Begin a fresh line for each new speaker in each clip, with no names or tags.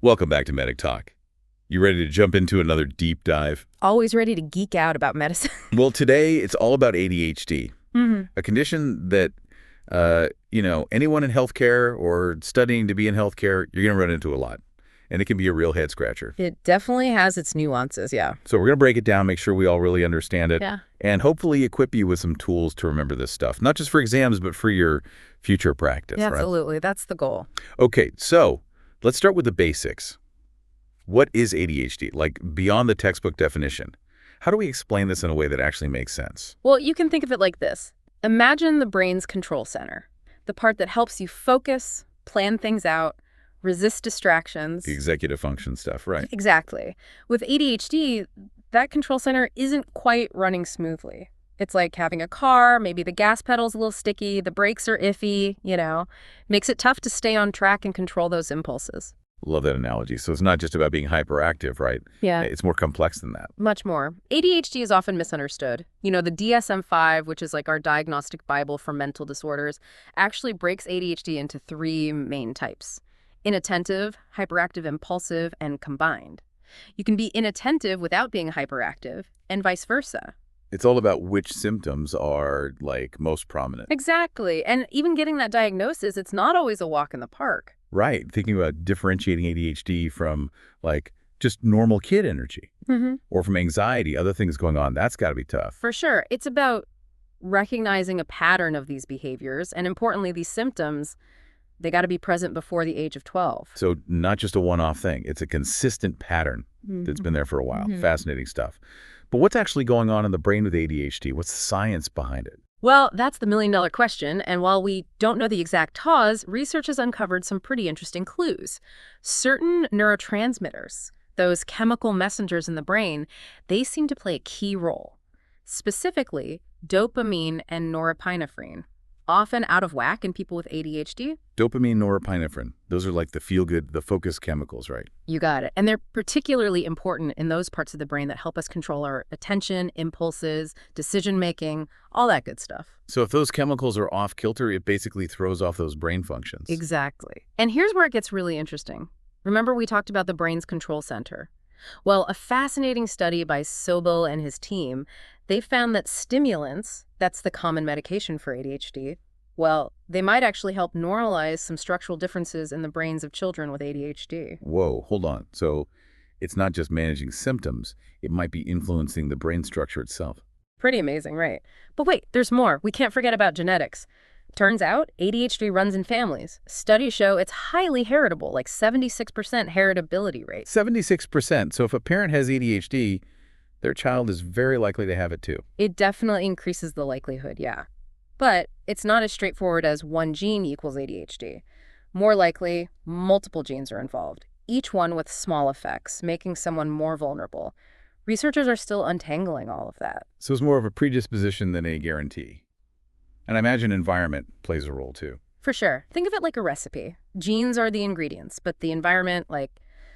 Welcome back to Medic Talk. You ready to jump into another deep dive?
Always ready to geek out about medicine.
Well, today it's all about ADHD, a condition that, anyone in healthcare or studying to be in healthcare, you're going to run into a lot. And it can be a real head scratcher.
It definitely has its nuances, yeah.
So we're going to break it down, make sure we all really understand it,
Yeah.
and hopefully equip you with some tools to remember this stuff, not just for exams, but for your future practice,
Yeah,
right?
absolutely. That's the goal.
Okay, so let's start with the basics. What is ADHD? Like, beyond the textbook definition. How do we explain this in a way that actually makes sense?
Well, you can think of it like this. Imagine the brain's control center, the part that helps you focus, plan things out, resist distractions.
The executive function stuff, right?
Exactly. With ADHD, that control center isn't quite running smoothly. It's like having a car, maybe the gas pedal's a little sticky, the brakes are iffy, makes it tough to stay on track and control those impulses.
Love that analogy. So it's not just about being hyperactive, right?
Yeah.
It's more complex than that.
Much more. ADHD is often misunderstood. The DSM-5, which is like our diagnostic Bible for mental disorders, actually breaks ADHD into three main types: inattentive, hyperactive, impulsive, and combined. You can be inattentive without being hyperactive, and vice versa.
It's all about which symptoms are, most prominent.
Exactly. And even getting that diagnosis, it's not always a walk in the park.
Right. Thinking about differentiating ADHD from, just normal kid energy or from anxiety, other things going on. That's got to be tough.
For sure. It's about recognizing a pattern of these behaviors, and importantly, these symptoms. They got to be present before the age of 12.
So not just a one-off thing. It's a consistent pattern that's been there for a while. Fascinating stuff. But what's actually going on in the brain with ADHD? What's the science behind it?
Well, that's the million-dollar question, and while we don't know the exact cause, research has uncovered some pretty interesting clues. Certain neurotransmitters, those chemical messengers in the brain, they seem to play a key role. Specifically, dopamine and norepinephrine, often out of whack in people with ADHD.
Dopamine, norepinephrine. Those are like the feel-good, the focus chemicals, right?
You got it. And they're particularly important in those parts of the brain that help us control our attention, impulses, decision-making, all that good stuff.
So if those chemicals are off-kilter, it basically throws off those brain functions.
Exactly. And here's where it gets really interesting. Remember we talked about the brain's control center? Well, a fascinating study by Sobel and his team, they found that stimulants, that's the common medication for ADHD, well, they might actually help normalize some structural differences in the brains of children with ADHD.
Whoa, hold on. So it's not just managing symptoms, it might be influencing the brain structure itself.
Pretty amazing, right? But wait, there's more. We can't forget about genetics. Turns out ADHD runs in families. Studies show it's highly heritable, like 76% heritability rate.
76%. So if a parent has ADHD, their child is very likely to have it too.
It definitely increases the likelihood, yeah. But it's not as straightforward as one gene equals ADHD. More likely, multiple genes are involved, each one with small effects, making someone more vulnerable. Researchers are still untangling all of that.
So it's more of a predisposition than a guarantee. And I imagine environment plays a role too.
For sure. Think of it like a recipe. Genes are the ingredients, but the environment, like,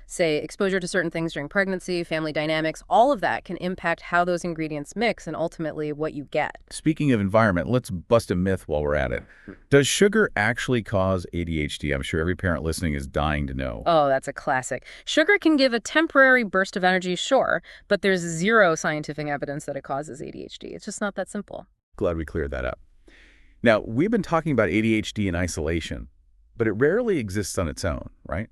say, exposure to certain things during pregnancy, family dynamics, all of that can impact how those ingredients mix and ultimately what you get.
Speaking of environment, let's bust a myth while we're at it. Does sugar actually cause ADHD? I'm sure every parent listening is dying to know.
Oh, that's a classic. Sugar can give a temporary burst of energy, sure, but there's zero scientific evidence that it causes ADHD. It's just not that simple.
Glad we cleared that up. Now, we've been talking about ADHD in isolation, but it rarely exists on its own, right?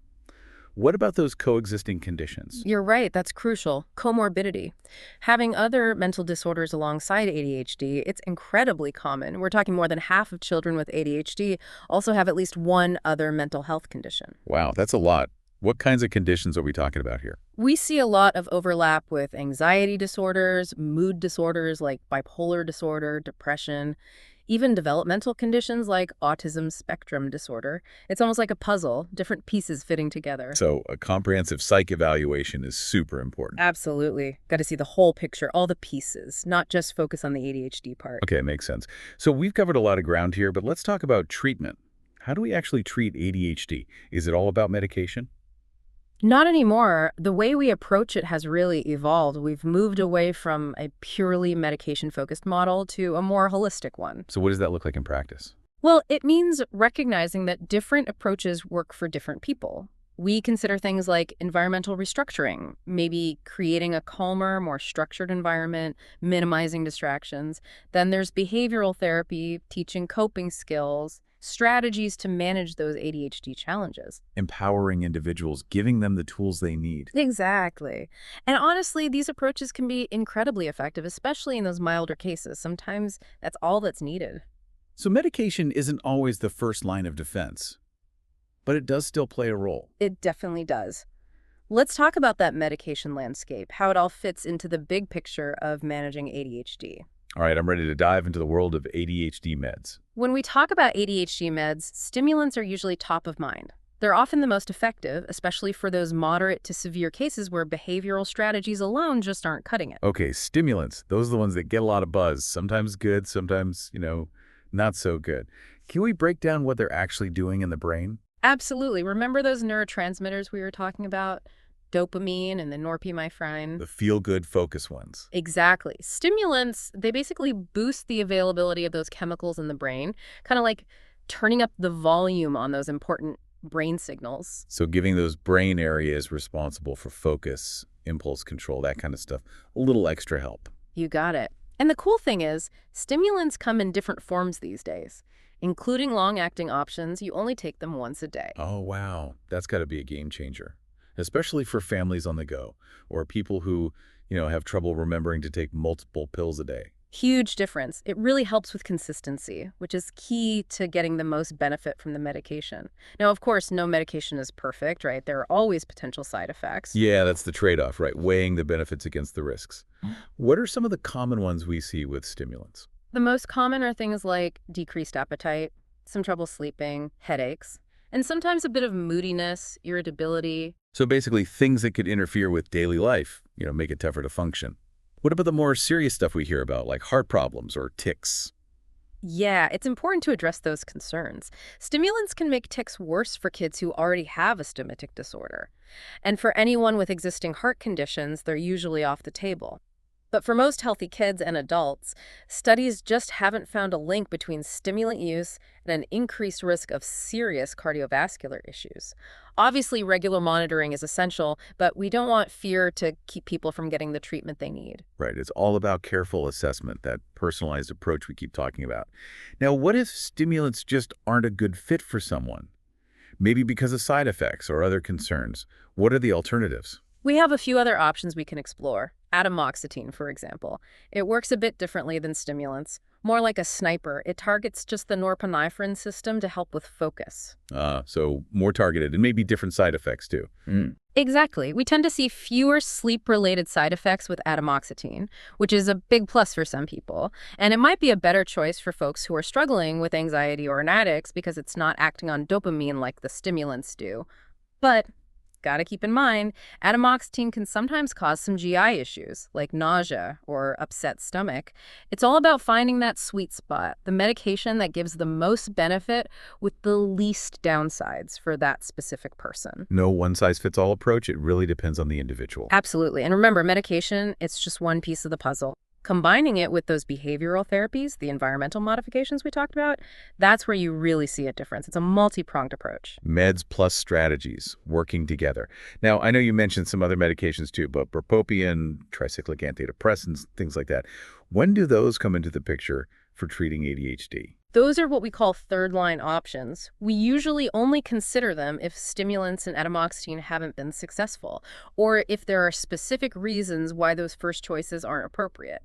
What about those coexisting conditions?
You're right. That's crucial. Comorbidity. Having other mental disorders alongside ADHD, it's incredibly common. We're talking more than half of children with ADHD also have at least one other mental health condition.
Wow, that's a lot. What kinds of conditions are we talking about here?
We see a lot of overlap with anxiety disorders, mood disorders like bipolar disorder, depression, even developmental conditions like autism spectrum disorder. It's almost like a puzzle, different pieces fitting together.
So a comprehensive psych evaluation is super important.
Absolutely. Got to see the whole picture, all the pieces, not just focus on the ADHD part.
Okay, makes sense. So we've covered a lot of ground here, but let's talk about treatment. How do we actually treat ADHD? Is it all about medication?
Not anymore. The way we approach it has really evolved. We've moved away from a purely medication-focused model to a more holistic one.
So what does that look like in practice?
Well, it means recognizing that different approaches work for different people. We consider things like environmental restructuring, maybe creating a calmer, more structured environment, minimizing distractions. Then there's behavioral therapy, teaching coping skills, strategies to manage those ADHD challenges.
Empowering individuals, giving them the tools they need.
Exactly. And honestly, these approaches can be incredibly effective, especially in those milder cases. Sometimes that's all that's needed.
So medication isn't always the first line of defense, but it does still play a role.
It definitely does. Let's talk about that medication landscape, how it all fits into the big picture of managing ADHD.
All right, I'm ready to dive into the world of ADHD meds.
When we talk about ADHD meds, stimulants are usually top of mind. They're often the most effective, especially for those moderate to severe cases where behavioral strategies alone just aren't cutting it.
Okay, stimulants. Those are the ones that get a lot of buzz. Sometimes good, sometimes, not so good. Can we break down what they're actually doing in the brain?
Absolutely. Remember those neurotransmitters we were talking about? Dopamine and the norepinephrine?
The feel-good focus ones.
Exactly. Stimulants, they basically boost the availability of those chemicals in the brain, kind of like turning up the volume on those important brain signals.
So giving those brain areas responsible for focus, impulse control, that kind of stuff, a little extra help.
You got it. And the cool thing is, stimulants come in different forms these days, including long-acting options. You only take them once a day.
Oh, wow. That's got to be a game changer, especially for families on the go or people who, have trouble remembering to take multiple pills a day.
Huge difference. It really helps with consistency, which is key to getting the most benefit from the medication. Now, of course, no medication is perfect, right? There are always potential side effects.
Yeah, that's the trade-off, right? Weighing the benefits against the risks. What are some of the common ones we see with stimulants?
The most common are things like decreased appetite, some trouble sleeping, headaches, and sometimes a bit of moodiness, irritability.
So basically things that could interfere with daily life, make it tougher to function. What about the more serious stuff we hear about, like heart problems or tics?
Yeah, it's important to address those concerns. Stimulants can make tics worse for kids who already have a stomatic disorder. And for anyone with existing heart conditions, they're usually off the table. But for most healthy kids and adults, studies just haven't found a link between stimulant use and an increased risk of serious cardiovascular issues. Obviously, regular monitoring is essential, but we don't want fear to keep people from getting the treatment they need.
Right, it's all about careful assessment, that personalized approach we keep talking about. Now, what if stimulants just aren't a good fit for someone? Maybe because of side effects or other concerns. What are the alternatives?
We have a few other options we can explore. Atomoxetine, for example. It works a bit differently than stimulants. More like a sniper. It targets just the norepinephrine system to help with focus.
So more targeted and maybe different side effects too.
Exactly. We tend to see fewer sleep-related side effects with atomoxetine, which is a big plus for some people. And it might be a better choice for folks who are struggling with anxiety or an addicts because it's not acting on dopamine like the stimulants do. But gotta keep in mind, atomoxetine can sometimes cause some GI issues, like nausea or upset stomach. It's all about finding that sweet spot, the medication that gives the most benefit with the least downsides for that specific person.
No one-size-fits-all approach. It really depends on the individual.
Absolutely. And remember, medication, it's just one piece of the puzzle. Combining it with those behavioral therapies, the environmental modifications we talked about, that's where you really see a difference. It's a multi-pronged approach.
Meds plus strategies working together. Now, I know you mentioned some other medications too, but bupropion, tricyclic antidepressants, things like that. When do those come into the picture for treating ADHD?
Those are what we call third-line options. We usually only consider them if stimulants and atomoxetine haven't been successful, or if there are specific reasons why those first choices aren't appropriate.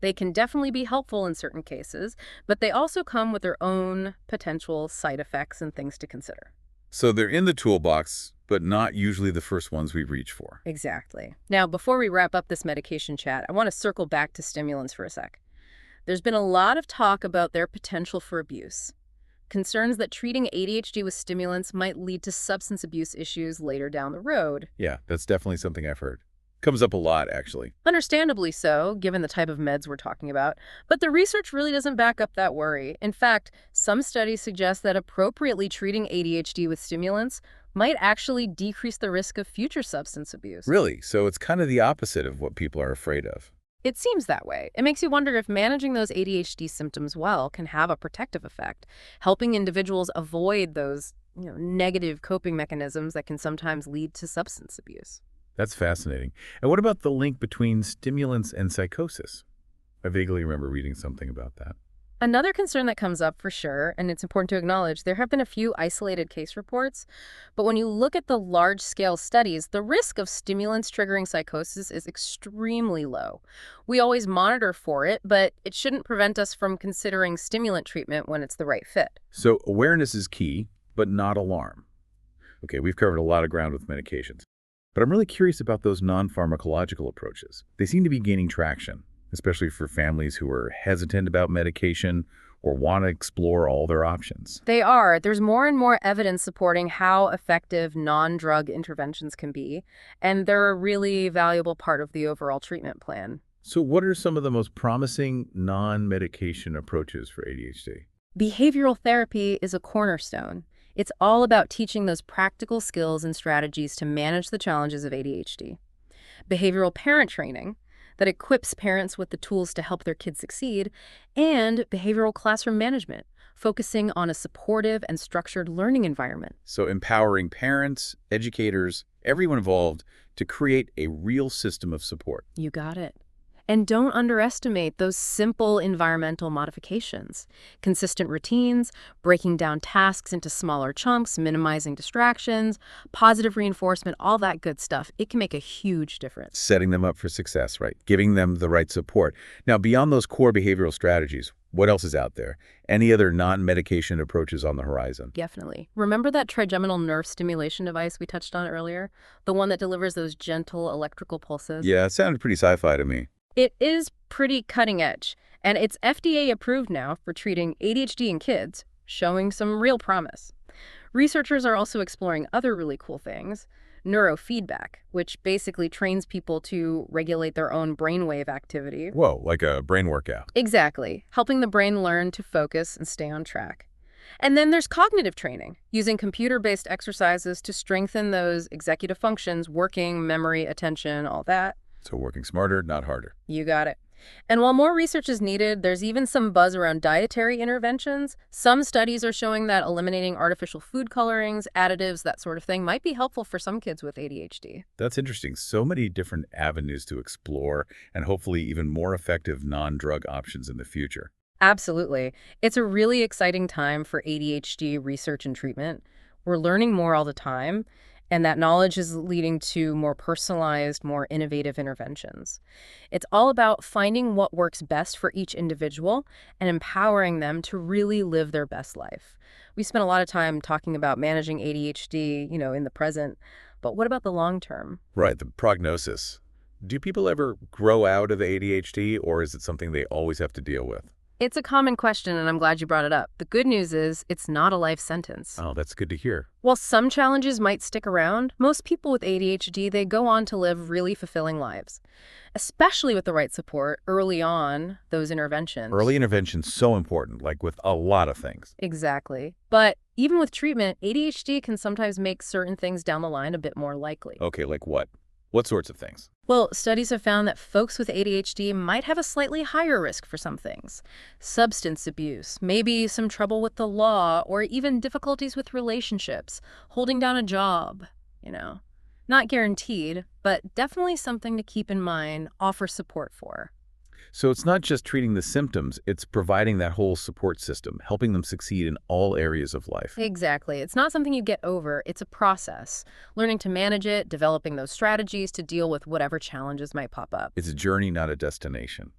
They can definitely be helpful in certain cases, but they also come with their own potential side effects and things to consider.
So they're in the toolbox, but not usually the first ones we reach for.
Exactly. Now, before we wrap up this medication chat, I want to circle back to stimulants for a sec. There's been a lot of talk about their potential for abuse. Concerns that treating ADHD with stimulants might lead to substance abuse issues later down the road.
Yeah, that's definitely something I've heard. Comes up a lot, actually.
Understandably so, given the type of meds we're talking about, but the research really doesn't back up that worry. In fact, some studies suggest that appropriately treating ADHD with stimulants might actually decrease the risk of future substance abuse.
Really? So it's kind of the opposite of what people are afraid of.
It seems that way. It makes you wonder if managing those ADHD symptoms well can have a protective effect, helping individuals avoid those, negative coping mechanisms that can sometimes lead to substance abuse.
That's fascinating. And what about the link between stimulants and psychosis? I vaguely remember reading something about that.
Another concern that comes up for sure, and it's important to acknowledge, there have been a few isolated case reports, but when you look at the large-scale studies, the risk of stimulants triggering psychosis is extremely low. We always monitor for it, but it shouldn't prevent us from considering stimulant treatment when it's the right fit.
So awareness is key, but not alarm. Okay, we've covered a lot of ground with medications. But I'm really curious about those non-pharmacological approaches. They seem to be gaining traction, especially for families who are hesitant about medication or want to explore all their options.
They are. There's more and more evidence supporting how effective non-drug interventions can be, and they're a really valuable part of the overall treatment plan.
So what are some of the most promising non-medication approaches for ADHD?
Behavioral therapy is a cornerstone. It's all about teaching those practical skills and strategies to manage the challenges of ADHD. Behavioral parent training that equips parents with the tools to help their kids succeed, and behavioral classroom management, focusing on a supportive and structured learning environment.
So empowering parents, educators, everyone involved to create a real system of support.
You got it. And don't underestimate those simple environmental modifications. Consistent routines, breaking down tasks into smaller chunks, minimizing distractions, positive reinforcement, all that good stuff. It can make a huge difference.
Setting them up for success, right? Giving them the right support. Now, beyond those core behavioral strategies, what else is out there? Any other non-medication approaches on the horizon?
Definitely. Remember that trigeminal nerve stimulation device we touched on earlier? The one that delivers those gentle electrical pulses?
Yeah, it sounded pretty sci-fi to me.
It is pretty cutting edge, and it's FDA approved now for treating ADHD in kids, showing some real promise. Researchers are also exploring other really cool things. Neurofeedback, which basically trains people to regulate their own brainwave activity.
Whoa, like a brain workout.
Exactly, helping the brain learn to focus and stay on track. And then there's cognitive training, using computer-based exercises to strengthen those executive functions, working, memory, attention, all that.
So working smarter, not harder.
You got it. And while more research is needed, there's even some buzz around dietary interventions. Some studies are showing that eliminating artificial food colorings, additives, that sort of thing might be helpful for some kids with ADHD.
That's interesting. So many different avenues to explore and hopefully even more effective non-drug options in the future.
Absolutely. It's a really exciting time for ADHD research and treatment. We're learning more all the time, and that knowledge is leading to more personalized, more innovative interventions. It's all about finding what works best for each individual and empowering them to really live their best life. We spent a lot of time talking about managing ADHD, in the present, but what about the long term?
Right, the prognosis. Do people ever grow out of ADHD, or is it something they always have to deal with?
It's a common question, and I'm glad you brought it up. The good news is it's not a life sentence.
Oh, that's good to hear.
While some challenges might stick around, most people with ADHD, they go on to live really fulfilling lives, especially with the right support early on, those interventions.
Early intervention's so important, like with a lot of things.
Exactly. But even with treatment, ADHD can sometimes make certain things down the line a bit more likely.
Okay, like what? What sorts of things?
Well, studies have found that folks with ADHD might have a slightly higher risk for some things. Substance abuse, maybe some trouble with the law, or even difficulties with relationships, holding down a job. Not guaranteed, but definitely something to keep in mind, offer support for.
So it's not just treating the symptoms, it's providing that whole support system, helping them succeed in all areas of life.
Exactly. It's not something you get over, it's a process. Learning to manage it, developing those strategies to deal with whatever challenges might pop up.
It's a journey, not a destination.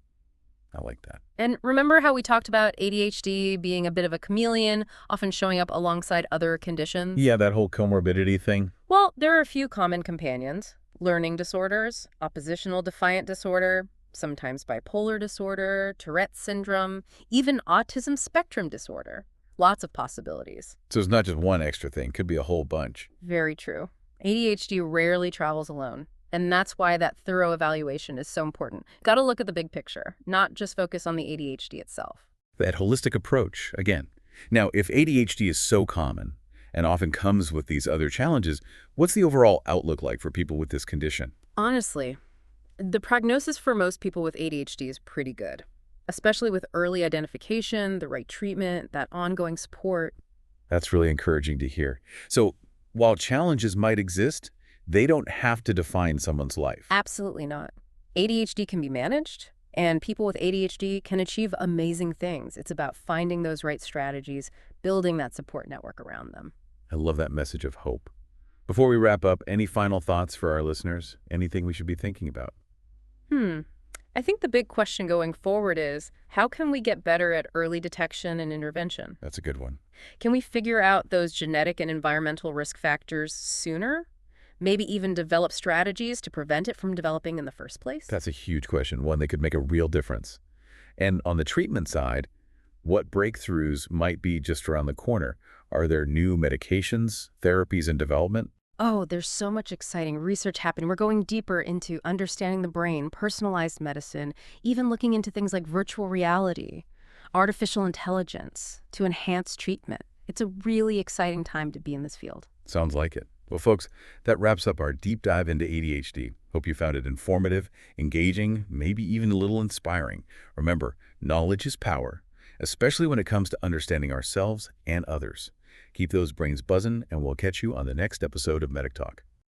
I like that.
And remember how we talked about ADHD being a bit of a chameleon, often showing up alongside other conditions?
Yeah, that whole comorbidity thing.
Well, there are a few common companions. Learning disorders, oppositional defiant disorder, sometimes bipolar disorder, Tourette's syndrome, even autism spectrum disorder. Lots of possibilities.
So it's not just one extra thing, could be a whole bunch.
Very true. ADHD rarely travels alone, and that's why that thorough evaluation is so important. Got to look at the big picture, not just focus on the ADHD itself.
That holistic approach, again. Now, if ADHD is so common and often comes with these other challenges, what's the overall outlook like for people with this condition?
Honestly, The prognosis for most people with ADHD is pretty good, especially with early identification, the right treatment, that ongoing support.
That's really encouraging to hear. So while challenges might exist, they don't have to define someone's life.
Absolutely not. ADHD can be managed, and people with ADHD can achieve amazing things. It's about finding those right strategies, building that support network around them.
I love that message of hope. Before we wrap up, any final thoughts for our listeners? Anything we should be thinking about?
Hmm. I think the big question going forward is, how can we get better at early detection and intervention?
That's a good one.
Can we figure out those genetic and environmental risk factors sooner? Maybe even develop strategies to prevent it from developing in the first place?
That's a huge question, one that could make a real difference. And on the treatment side, what breakthroughs might be just around the corner? Are there new medications, therapies in development?
Oh, there's so much exciting research happening. We're going deeper into understanding the brain, personalized medicine, even looking into things like virtual reality, artificial intelligence to enhance treatment. It's a really exciting time to be in this field.
Sounds like it. Well, folks, that wraps up our deep dive into ADHD. Hope you found it informative, engaging, maybe even a little inspiring. Remember, knowledge is power, especially when it comes to understanding ourselves and others. Keep those brains buzzing, and we'll catch you on the next episode of Medic Talk.